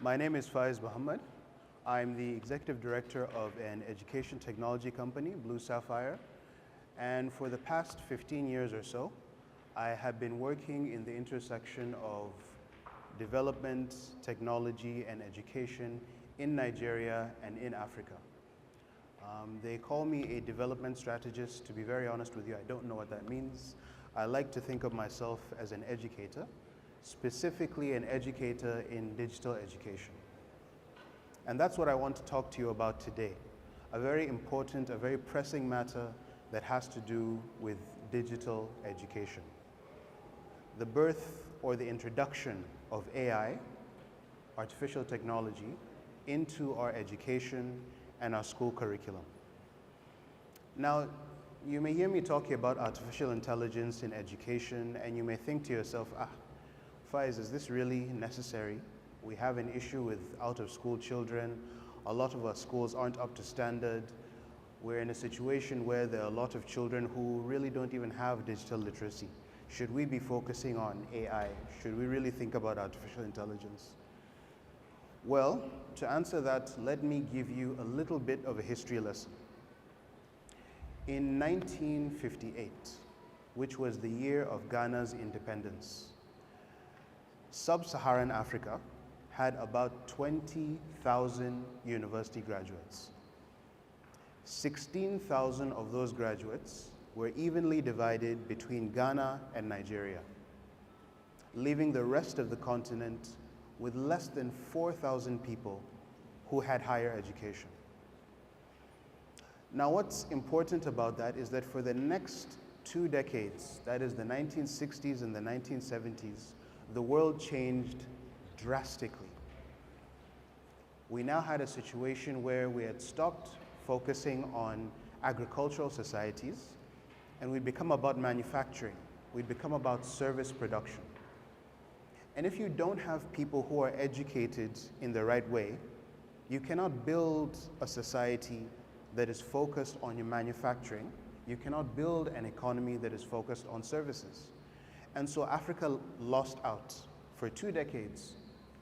My name is Faiz Muhammad. I'm the executive director of an education technology company, Blue Sapphire. And for the past 15 years or so, I have been working in the intersection of development, technology, and education in Nigeria and in Africa. They call me a development strategist. To be very honest with you, I don't know what that means. I like to think of myself as an educator, specifically an educator in digital education. And that's what I want to talk to you about today. A very important, a very pressing matter that has to do with digital education. The birth or the introduction of AI, artificial technology, into our education and our school curriculum. Now, you may hear me talking about artificial intelligence in education, and you may think to yourself, Faiz, is this really necessary? We have an issue with out-of-school children. A lot of our schools aren't up to standard. We're in a situation where there are a lot of children who really don't even have digital literacy. Should we be focusing on AI? Should we really think about artificial intelligence? Well, to answer that, let me give you a little bit of a history lesson. In 1958, which was the year of Ghana's independence, Sub-Saharan Africa had about 20,000 university graduates. 16,000 of those graduates were evenly divided between Ghana and Nigeria, leaving the rest of the continent with less than 4,000 people who had higher education. Now, what's important about that is that for the next 2 decades, that is the 1960s and the 1970s, the world changed drastically. We now had a situation where we had stopped focusing on agricultural societies, and we'd become about manufacturing. We'd become about service production. And if you don't have people who are educated in the right way, you cannot build a society that is focused on your manufacturing. You cannot build an economy that is focused on services. And so Africa lost out for 2 decades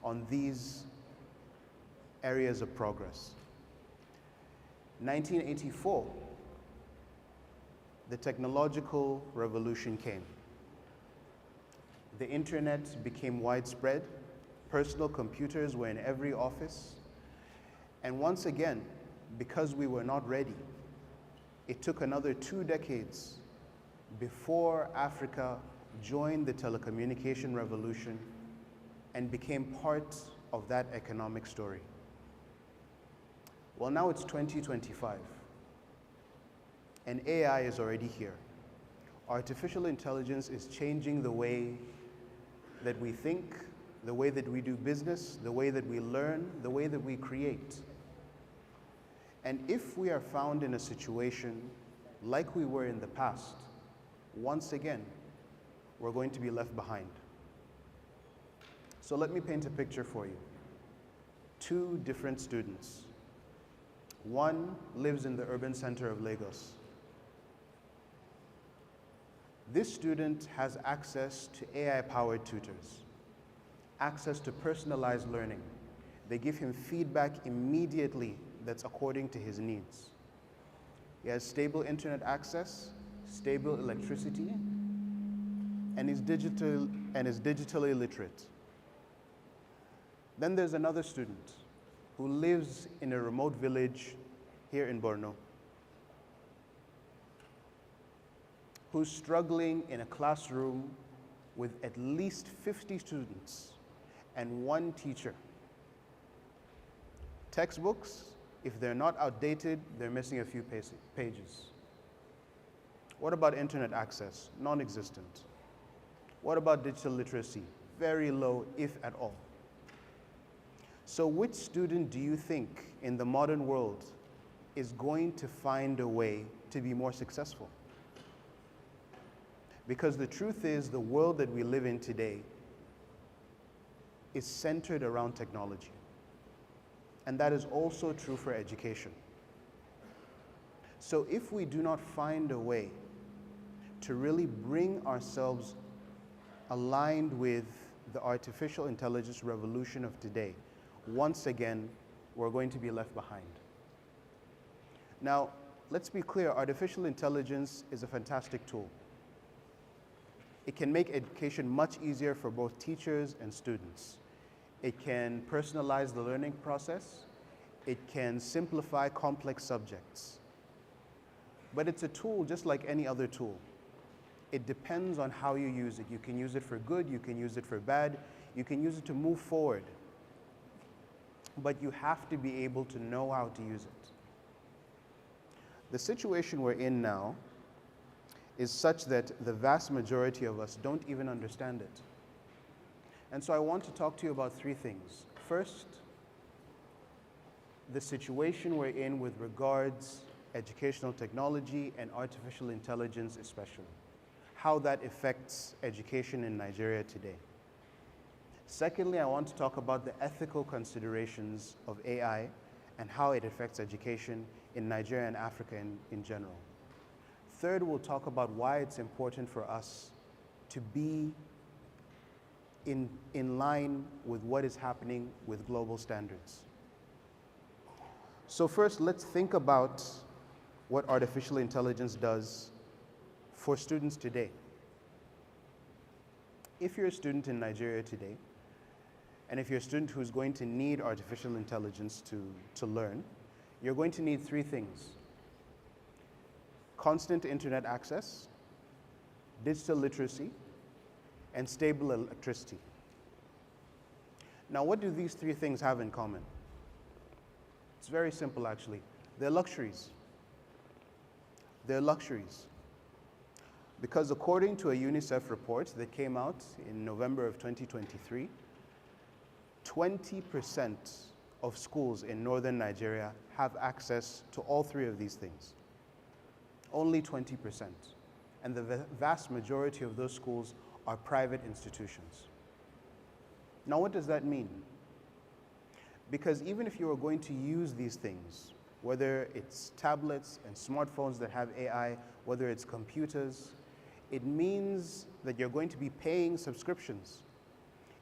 on these areas of progress. 1984, the technological revolution came. The internet became widespread. Personal computers were in every office. And once again, because we were not ready, it took another 2 decades before Africa joined the telecommunication revolution and became part of that economic story. Well, now it's 2025, and AI is already here. Artificial intelligence is changing the way that we think, the way that we do business, the way that we learn, the way that we create. And if we are found in a situation like we were in the past, once again, we're going to be left behind. So let me paint a picture for you. 2 different students. One lives in the urban center of Lagos. This student has access to AI-powered tutors, access to personalized learning. They give him feedback immediately that's according to his needs. He has stable internet access, stable electricity, and is digitally literate. Then there's another student who lives in a remote village here in Borno, who's struggling in a classroom with at least 50 students and 1 teacher. Textbooks, if they're not outdated, they're missing a few pages. What about internet access? Non-existent. What about digital literacy? Very low, if at all. So which student do you think in the modern world is going to find a way to be more successful? Because the truth is, the world that we live in today is centered around technology. And that is also true for education. So if we do not find a way to really bring ourselves aligned with the artificial intelligence revolution of today, once again, we're going to be left behind. Now, let's be clear, artificial intelligence is a fantastic tool. It can make education much easier for both teachers and students. It can personalize the learning process. It can simplify complex subjects. But it's a tool just like any other tool. It depends on how you use it. You can use it for good, you can use it for bad, you can use it to move forward. But you have to be able to know how to use it. The situation we're in now is such that the vast majority of us don't even understand it. And so I want to talk to you about three things. First, the situation we're in with regards educational technology and artificial intelligence especially, how that affects education in Nigeria today. Secondly, I want to talk about the ethical considerations of AI and how it affects education in Nigeria and Africa in general. Third, we'll talk about why it's important for us to be in line with what is happening with global standards. So first, let's think about what artificial intelligence does for students today. If you're a student in Nigeria today, and if you're a student who's going to need artificial intelligence to learn, you're going to need three things: constant internet access, digital literacy, and stable electricity. Now, what do these three things have in common? It's very simple, actually. They're luxuries. They're luxuries. Because according to a UNICEF report that came out in November of 2023, 20% of schools in northern Nigeria have access to all three of these things. Only 20%. And the vast majority of those schools are private institutions. Now, what does that mean? Because even if you are going to use these things, whether it's tablets and smartphones that have AI, whether it's computers, it means that you're going to be paying subscriptions.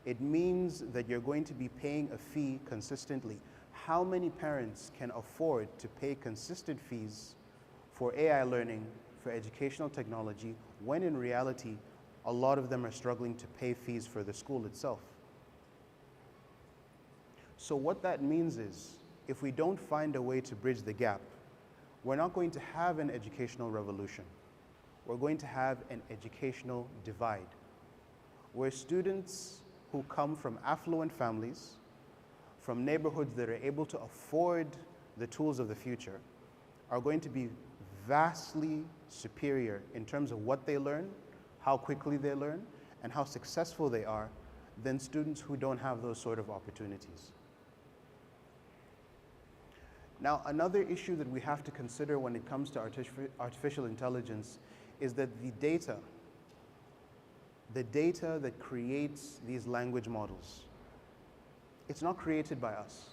It means that you're going to be paying a fee consistently. How many parents can afford to pay consistent fees for AI learning, for educational technology, when in reality, a lot of them are struggling to pay fees for the school itself? So what that means is, if we don't find a way to bridge the gap, we're not going to have an educational revolution. We're going to have an educational divide, where students who come from affluent families, from neighborhoods that are able to afford the tools of the future, are going to be vastly superior in terms of what they learn, how quickly they learn, and how successful they are than students who don't have those sort of opportunities. Now, another issue that we have to consider when it comes to artificial intelligence is that the data that creates these language models, it's not created by us.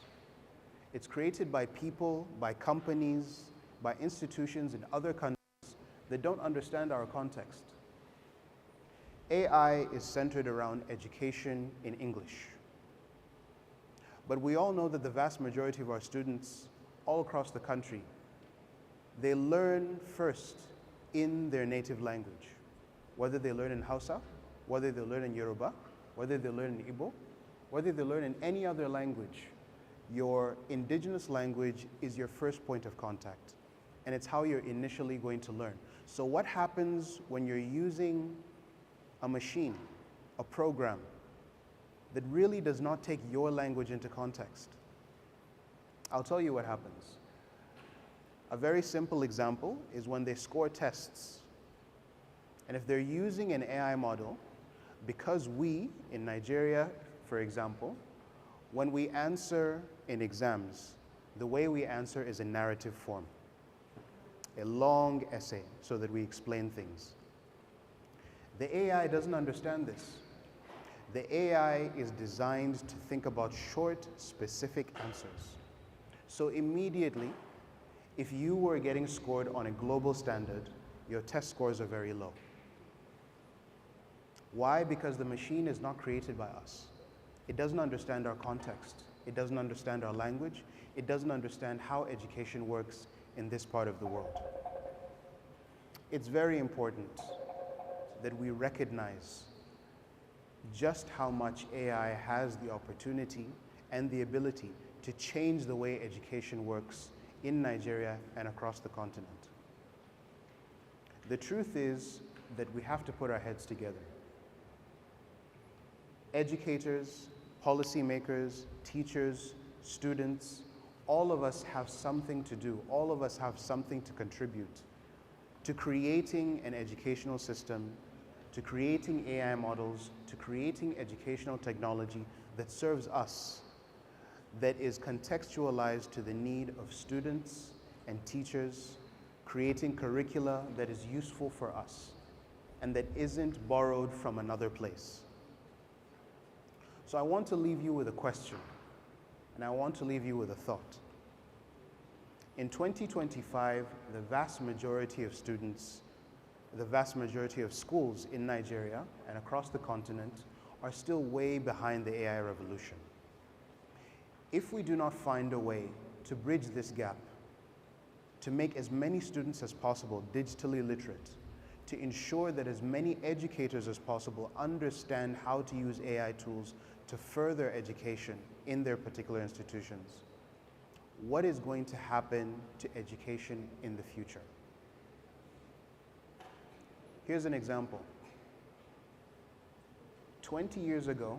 It's created by people, by companies, by institutions in other countries that don't understand our context. AI is centered around education in English. But we all know that the vast majority of our students all across the country, they learn first in their native language, whether they learn in Hausa, whether they learn in Yoruba, whether they learn in Igbo, whether they learn in any other language. Your indigenous language is your first point of contact, and it's how you're initially going to learn. So what happens when you're using a machine, a program, that really does not take your language into context? I'll tell you what happens. A very simple example is when they score tests. And if they're using an AI model, because we, in Nigeria, for example, when we answer in exams, the way we answer is in narrative form, a long essay so that we explain things. The AI doesn't understand this. The AI is designed to think about short, specific answers. So immediately, if you were getting scored on a global standard, your test scores are very low. Why? Because the machine is not created by us. It doesn't understand our context. it doesn't understand our language, it doesn't understand how education works in this part of the world. It's very important that we recognize just how much AI has the opportunity and the ability to change the way education works in Nigeria and across the continent. The truth is that we have to put our heads together. Educators, policymakers, teachers, students, all of us have something to do, all of us have something to contribute to creating an educational system, to creating AI models, to creating educational technology that serves us, that is contextualized to the need of students and teachers, creating curricula that is useful for us and that isn't borrowed from another place. So I want to leave you with a question, and I want to leave you with a thought. In 2025, the vast majority of students, the vast majority of schools in Nigeria and across the continent are still way behind the AI revolution. If we do not find a way to bridge this gap, to make as many students as possible digitally literate, to ensure that as many educators as possible understand how to use AI tools to further education in their particular institutions, what is going to happen to education in the future? Here's an example. 20 years ago,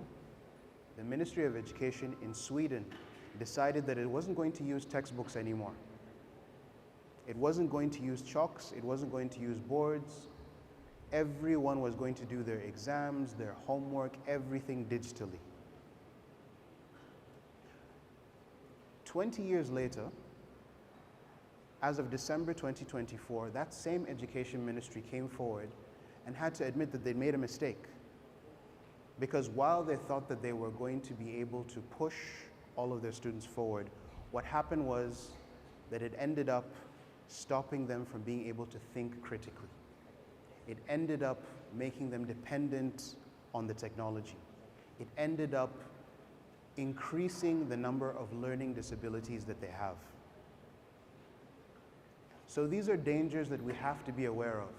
the Ministry of Education in Sweden decided that it wasn't going to use textbooks anymore. It wasn't going to use chalks, it wasn't going to use boards. Everyone was going to do their exams, their homework, everything digitally. 20 years later, as of December 2024, that same education ministry came forward and had to admit that they made a mistake. Because while they thought that they were going to be able to push all of their students forward, what happened was that it ended up stopping them from being able to think critically. It ended up making them dependent on the technology. It ended up increasing the number of learning disabilities that they have. So these are dangers that we have to be aware of.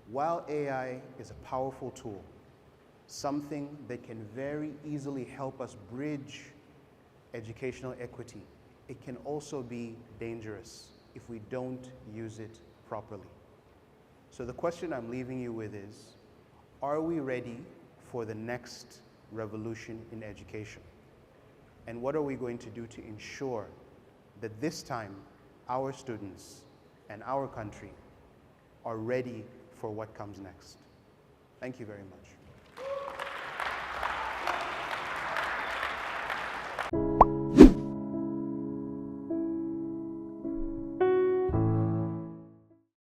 While AI is a powerful tool, something that can very easily help us bridge educational equity, it can also be dangerous if we don't use it properly. So the question I'm leaving you with is, are we ready for the next revolution in education? And what are we going to do to ensure that this time our students and our country are ready for what comes next? Thank you very much.